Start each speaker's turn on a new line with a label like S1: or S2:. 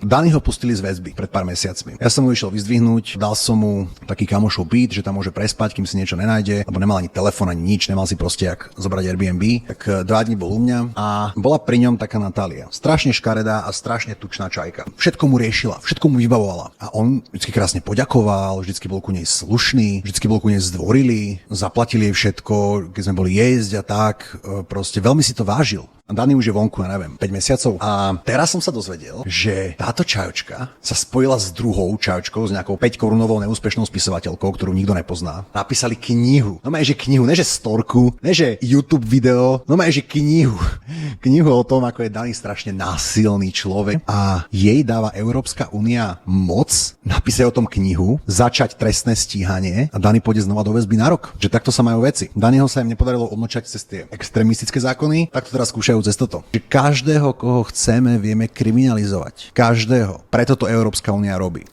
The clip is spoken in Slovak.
S1: Dani ho pustili z väzby pred pár mesiacmi. Ja som mu išiel vyzdvihnúť, dal som mu taký kamošov byt, že tam môže prespať, kým si niečo nenájde, lebo nemal ani telefón, ani nič, nemal si proste jak zobrať Airbnb. Tak 2 dní bol u mňa a bola pri ňom taká Natália. Strašne škaredá a strašne tučná čajka. Všetko mu riešila, všetko mu vybavovala. A on vždycky krásne poďakoval, vždycky bol ku nej slušný, vždycky bol ku nej zdvorilý, zaplatili jej všetko, keď sme boli jesť a tak, proste veľmi si to vážil. A Dani už je vonku, ja neviem, 5 mesiacov. A teraz som sa dozvedel, že táto čajočka sa spojila s druhou čajočkou, s nejakou 5-korunovou neúspešnou spisovateľkou, ktorú nikto nepozná. Napísali knihu. No že knihu, ne že storku, ne že YouTube video, no že knihu. Knihu o tom, ako je Dani strašne násilný človek a jej dáva Európska únia moc napísať o tom knihu, začať trestné stíhanie a Dani pôjde znova do väzby na rok. Že takto sa majú veci. Daniho sa im nepodarilo odmlčať cez tie extrémistické zákony, tak to teraz skúšajú cez toto. Že každého, koho chceme, vieme kriminalizovať. Každého. Preto to Európska únia robí.